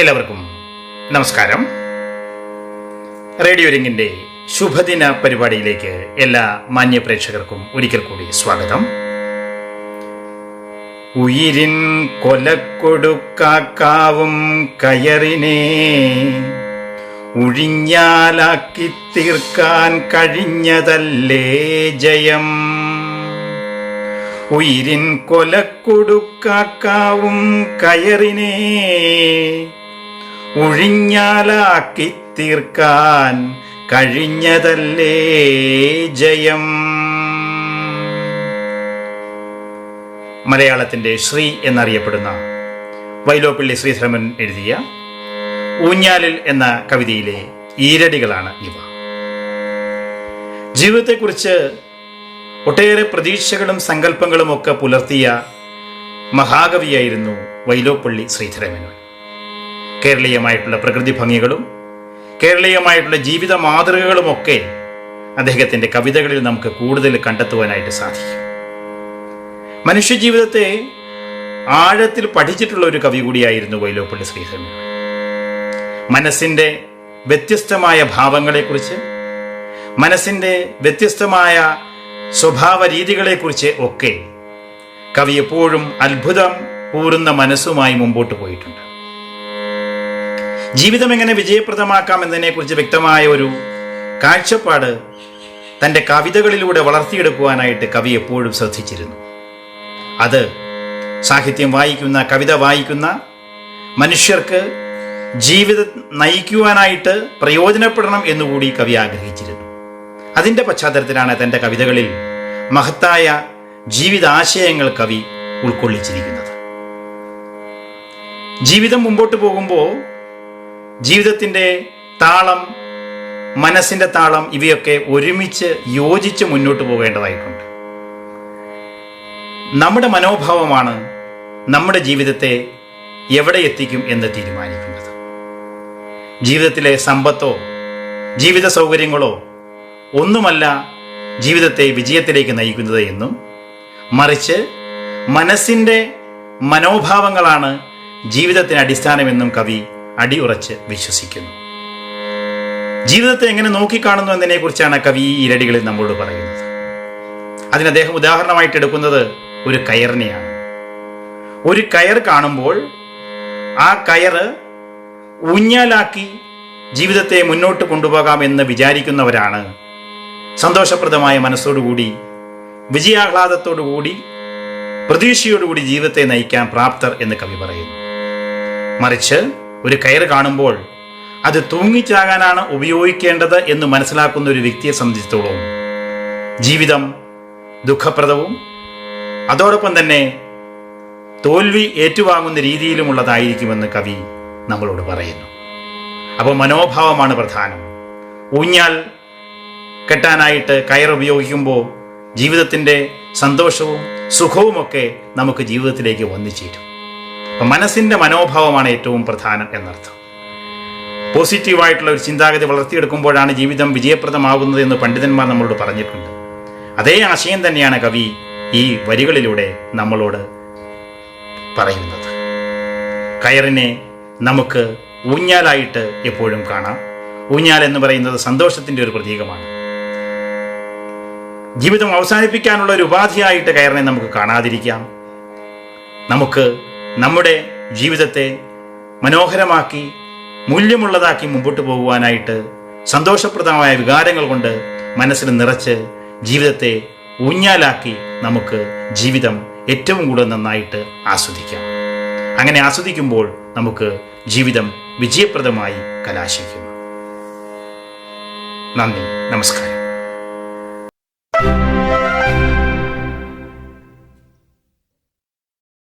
എല്ലാവർക്കും നമസ്കാരം. റേഡിയോ റിങ്ങിന്റെ ശുഭദിന പരിപാടിയിലേക്ക് എല്ലാ മാന്യ പ്രേക്ഷകർക്കും ഒരിക്കൽ കൂടി സ്വാഗതം. ഉയിരിൻ കൊലക്കൊടുക്കാക്കാവും കയറിനെ ഒഴിഞ്ഞാലാക്കി തീർക്കാൻ കഴിഞ്ഞതല്ലേ ജയം. ഉയിരിൻ കൊലക്കൊടുക്കാക്കാവും കയറിനെ ഒഴിഞ്ഞാലാക്കി തീർക്കാൻ കഴിഞ്ഞതല്ലേ ജയം. മലയാളത്തിന്റെ ശ്രീ എന്നറിയപ്പെടുന്ന വൈലോപ്പിള്ളി ശ്രീധരൻ എഴുതിയ ഊഞ്ഞാലിൽ എന്ന കവിതയിലെ ഈരടികളാണ് ഇവ. ജീവിതത്തെക്കുറിച്ച് ഒട്ടേറെ പ്രതീക്ഷകളും സങ്കല്പങ്ങളും ഒക്കെ പുലർത്തിയ മഹാകവിയായിരുന്നു വൈലോപ്പിള്ളി ശ്രീധരൻ. കേരളീയമായിട്ടുള്ള പ്രകൃതി ഭംഗികളും കേരളീയമായിട്ടുള്ള ജീവിത മാതൃകകളുമൊക്കെ അദ്ദേഹത്തിൻ്റെ കവിതകളിൽ നമുക്ക് കൂടുതൽ കണ്ടെത്തുവാനായിട്ട് സാധിക്കും. മനുഷ്യജീവിതത്തെ ആഴത്തിൽ പഠിച്ചിട്ടുള്ള ഒരു കവി കൂടിയായിരുന്നു വൈലോപ്പിള്ളി ശ്രീധരൻ. മനസ്സിൻ്റെ വ്യത്യസ്തമായ ഭാവങ്ങളെക്കുറിച്ച്, മനസ്സിൻ്റെ വ്യത്യസ്തമായ സ്വഭാവ രീതികളെക്കുറിച്ച് ഒക്കെ കവി എപ്പോഴും അത്ഭുതം കൂറുന്ന മനസ്സുമായി മുമ്പോട്ട് പോയിട്ടുണ്ട്. ജീവിതം എങ്ങനെ വിജയപ്രദമാക്കാം എന്നതിനെക്കുറിച്ച് വ്യക്തമായ ഒരു കാഴ്ചപ്പാട് തൻ്റെ കവിതകളിലൂടെ വളർത്തിയെടുക്കുവാനായിട്ട് കവി എപ്പോഴും ശ്രദ്ധിച്ചിരുന്നു. അത് സാഹിത്യം വായിക്കുന്ന, കവിത വായിക്കുന്ന മനുഷ്യർക്ക് ജീവിതം നയിക്കുവാനായിട്ട് പ്രയോജനപ്പെടണം എന്നുകൂടി കവി ആഗ്രഹിച്ചിരുന്നു. അതിൻ്റെ പശ്ചാത്തലത്തിലാണ് തൻ്റെ കവിതകളിൽ മഹത്തായ ജീവിതാശയങ്ങൾ കവി ഉൾക്കൊള്ളിച്ചിരിക്കുന്നത്. ജീവിതം മുമ്പോട്ട് പോകുമ്പോൾ ജീവിതത്തിൻ്റെ താളം, മനസ്സിൻ്റെ താളം ഇവയൊക്കെ ഒരുമിച്ച് യോജിച്ച് മുന്നോട്ട് പോകേണ്ടതായിട്ടുണ്ട്. നമ്മുടെ മനോഭാവമാണ് നമ്മുടെ ജീവിതത്തെ എവിടെ എത്തിക്കും എന്ന് തീരുമാനിക്കുന്നത്. ജീവിതത്തിലെ സമ്പത്തോ ജീവിത സൗകര്യങ്ങളോ ഒന്നുമല്ല ജീവിതത്തെ വിജയത്തിലേക്ക് നയിക്കുന്നത് എന്നും, മറിച്ച് മനസ്സിൻ്റെ മനോഭാവങ്ങളാണ് ജീവിതത്തിന് അടിസ്ഥാനമെന്നും കവി അടിയുറച്ച് വിശ്വസിക്കുന്നു. ജീവിതത്തെ എങ്ങനെ നോക്കിക്കാണുന്നു എന്നതിനെക്കുറിച്ചാണ് കവി ഈ ഇരടികളിൽ നമ്മളോട് പറയുന്നത്. അതിന് അദ്ദേഹം ഉദാഹരണമായിട്ട് എടുക്കുന്നത് ഒരു കയറിനെയാണ്. ഒരു കയർ കാണുമ്പോൾ ആ കയറ് ഊഞ്ഞാലാക്കി ജീവിതത്തെ മുന്നോട്ട് കൊണ്ടുപോകാമെന്ന് വിചാരിക്കുന്നവരാണ് സന്തോഷപ്രദമായ മനസ്സോടുകൂടി, വിജയാഹ്ലാദത്തോടുകൂടി, പ്രതീക്ഷയോടുകൂടി ജീവിതത്തെ നയിക്കാൻ പ്രാപ്തർ എന്ന് കവി പറയുന്നു. മറിച്ച് ഒരു കയറ് കാണുമ്പോൾ അത് തൂങ്ങിച്ചാകാനാണ് ഉപയോഗിക്കേണ്ടത് എന്ന് മനസ്സിലാക്കുന്ന ഒരു വ്യക്തിയെ സംബന്ധിച്ചിടത്തോളം ജീവിതം ദുഃഖപ്രദവും അതോടൊപ്പം തന്നെ തോൽവി ഏറ്റുവാങ്ങുന്ന രീതിയിലുമുള്ളതായിരിക്കുമെന്ന് കവി നമ്മളോട് പറയുന്നു. അപ്പോൾ മനോഭാവമാണ് പ്രധാനം. ഊഞ്ഞാൽ കെട്ടാനായിട്ട് കയർ ഉപയോഗിക്കുമ്പോൾ ജീവിതത്തിൻ്റെ സന്തോഷവും സുഖവുമൊക്കെ നമുക്ക് ജീവിതത്തിലേക്ക് വന്നു ചേരും. അപ്പം മനസ്സിൻ്റെ മനോഭാവമാണ് ഏറ്റവും പ്രധാനം എന്നർത്ഥം. പോസിറ്റീവായിട്ടുള്ള ഒരു ചിന്താഗതി വളർത്തിയെടുക്കുമ്പോഴാണ് ജീവിതം വിജയപ്രദമാകുന്നത് എന്ന് പണ്ഡിതന്മാർ നമ്മളോട് പറഞ്ഞിട്ടുണ്ട്. അതേ ആശയം തന്നെയാണ് കവി ഈ വരികളിലൂടെ നമ്മളോട് പറയുന്നത്. കയറിനെ നമുക്ക് ഊഞ്ഞാലായിട്ട് എപ്പോഴും കാണാം. ഊഞ്ഞാൽ എന്ന് പറയുന്നത് സന്തോഷത്തിൻ്റെ ഒരു പ്രതീകമാണ്. ജീവിതം അവസാനിപ്പിക്കാനുള്ള ഒരു ഉപാധിയായിട്ട് കയറിനെ നമുക്ക് കാണാതിരിക്കാം. നമുക്ക് നമ്മുടെ ജീവിതത്തെ മനോഹരമാക്കി മൂല്യമുള്ളതാക്കി മുമ്പോട്ട് പോകുവാനായിട്ട് സന്തോഷപ്രദമായ വികാരങ്ങൾ കൊണ്ട് മനസ്സിൽ നിറച്ച് ജീവിതത്തെ ഊഞ്ഞാലാക്കി നമുക്ക് ജീവിതം ഏറ്റവും കൂടുതൽ നന്നായിട്ട് ആസ്വദിക്കാം. അങ്ങനെ ആസ്വദിക്കുമ്പോൾ നമുക്ക് ജീവിതം വിജയപ്രദമായി കലാശിക്കുന്നു. നന്ദി, നമസ്കാരം.